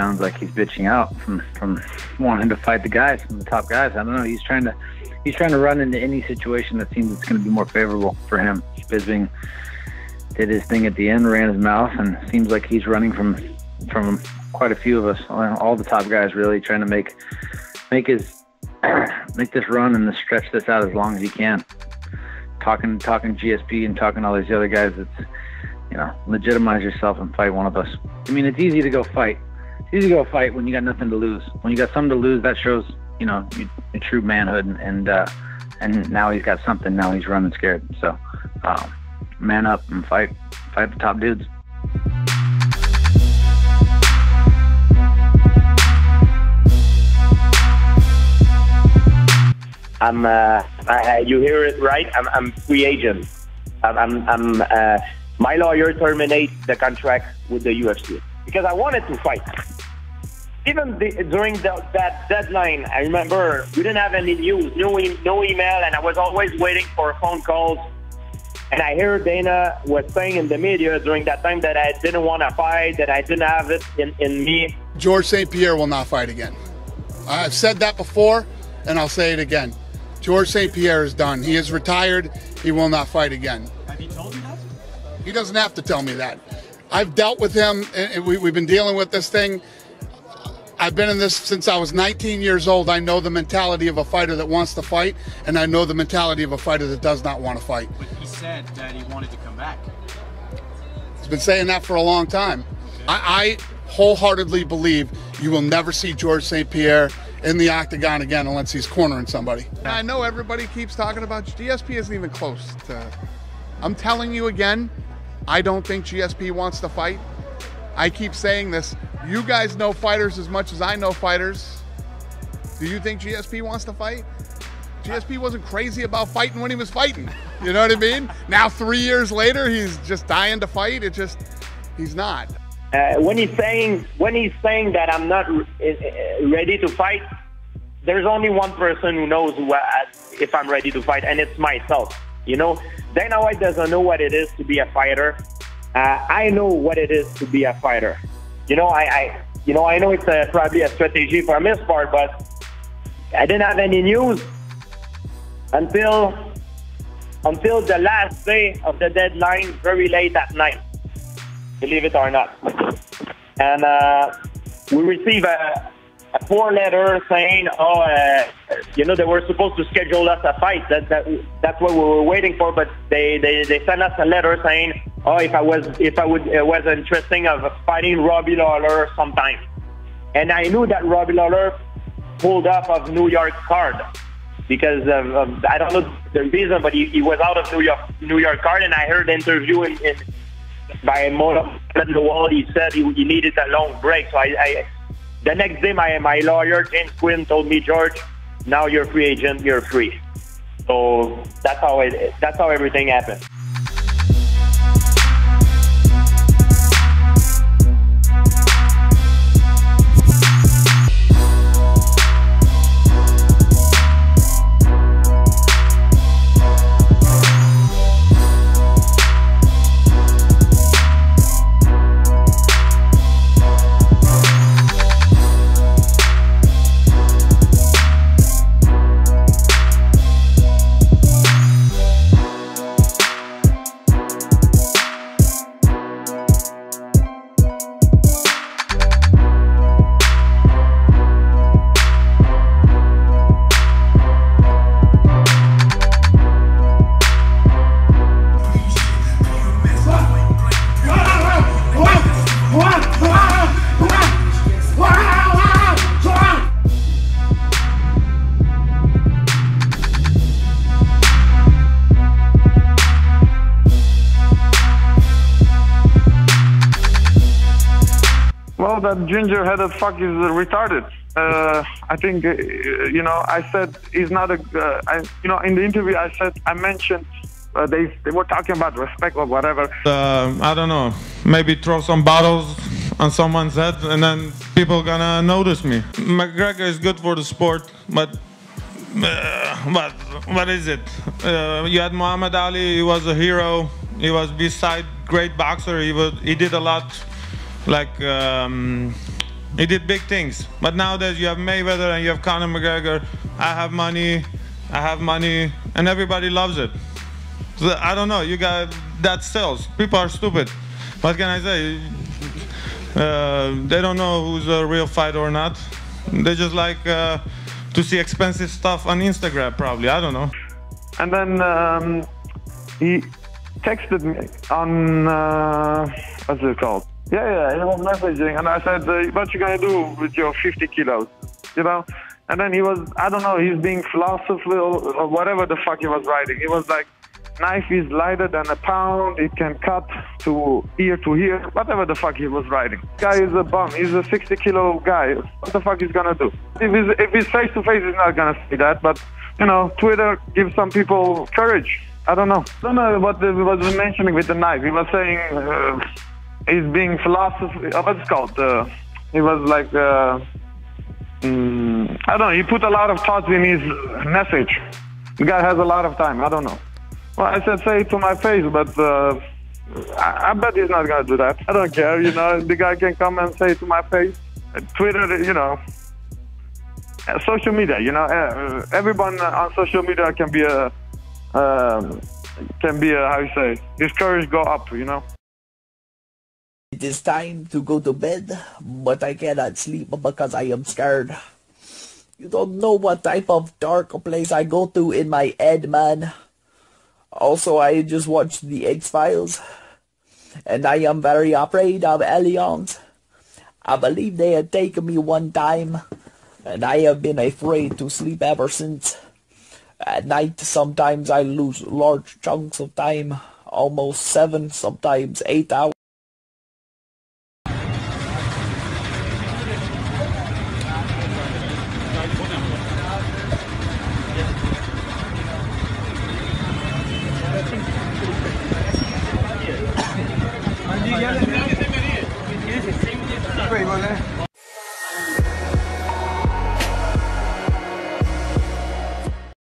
sounds like he's bitching out from wanting to fight the guys, from the top guys. I don't know. He's trying to run into any situation that seems it's going to be more favorable for him. Bisping did his thing at the end, ran his mouth, and seems like he's running from quite a few of us, all the top guys, really trying to make this run and stretch this out as long as he can. Talking GSP and talking all these other guys. It's, you know, legitimize yourself and fight one of us. I mean, it's easy to go fight. It's easy to go fight when you got nothing to lose. When you got something to lose, that shows, you know, your true manhood. And now he's got something. Now he's running scared. So, man up and fight the top dudes. You hear it right. I'm free agent. My lawyer terminates the contract with the UFC because I wanted to fight. Even during that deadline, I remember we didn't have any news, no email, and I was always waiting for phone calls. And I heard Dana was saying in the media during that time that I didn't want to fight, that I didn't have it in me. Georges St-Pierre will not fight again. I've said that before, and I'll say it again. Georges St-Pierre is done. He is retired. He will not fight again. Have you told you that? He doesn't have to tell me that. I've dealt with him, and we've been dealing with this thing. I've been in this since I was 19 years old. I know the mentality of a fighter that wants to fight, and I know the mentality of a fighter that does not want to fight. But he said that he wanted to come back. He's been saying that for a long time. Okay. I wholeheartedly believe you will never see Georges St-Pierre in the octagon again unless he's cornering somebody. I know everybody keeps talking about GSP isn't even close to. I'm telling you again, I don't think GSP wants to fight. I keep saying this. You guys know fighters as much as I know fighters. Do you think GSP wants to fight? GSP wasn't crazy about fighting when he was fighting. You know what I mean? Now 3 years later, he's just dying to fight. He's not. When he's saying that I'm not ready to fight, there's only one person who knows if I'm ready to fight, and it's myself. You know, Dana White doesn't know what it is to be a fighter. I know what it is to be a fighter. You know, I know it's probably a strategy from his part, but I didn't have any news until the last day of the deadline, very late at night. Believe it or not. And we received a 4-letter saying, you know, they were supposed to schedule us a fight. That's what we were waiting for. But they sent us a letter saying, it was interesting of fighting Robbie Lawler sometime. And I knew that Robbie Lawler pulled off of New York card because of I don't know the reason, but he was out of New York card. And I heard the interview by Mono the wall. He said he needed a long break. So the next day, my lawyer, James Quinn, told me, George, now you're a free agent, you're free. So that's how everything happened. Well, that ginger-headed fuck is retarded. I think, you know, I said he's not in the interview I mentioned they were talking about respect or whatever. I don't know, maybe throw some bottles on someone's head and then people gonna notice me. McGregor is good for the sport, but what is it? You had Muhammad Ali, he was a hero. He was beside great boxer. He did a lot, like He did big things. But nowadays you have Mayweather and you have Conor McGregor. I have money, and everybody loves it. So, I don't know, you got, that sells. People are stupid. What can I say? They don't know who's a real fighter or not. They just like to see expensive stuff on Instagram, probably. I don't know. And then he texted me on, what's it called? Yeah, he was messaging, and I said, what you gonna do with your 50 kilos, you know? And then he was, I don't know, he's being philosophical or whatever the fuck he was writing. He was like, knife is lighter than a pound, it can cut to here, whatever the fuck he was writing. Guy is a bum, he's a 60-kilo guy. What the fuck he's gonna do? If he's face-to-face, he's not gonna say that, but, you know, Twitter gives some people courage. I don't know. I don't know what he was mentioning with the knife. He was saying he's being philosophical, what's it called? He was like, I don't know, he put a lot of thoughts in his message. The guy has a lot of time, I don't know. Well, I said, say it to my face, but I bet he's not going to do that. I don't care, you know, the guy can come and say it to my face. Twitter, you know, social media, you know, everyone on social media can be a, how you say, his courage go up, you know. It is time to go to bed, but I cannot sleep because I am scared. You don't know what type of dark place I go to in my head, man. Also, I just watched the X-Files, and I am very afraid of aliens. I believe they had taken me one time, and I have been afraid to sleep ever since. At night, sometimes I lose large chunks of time, almost 7, sometimes 8 hours. Wait,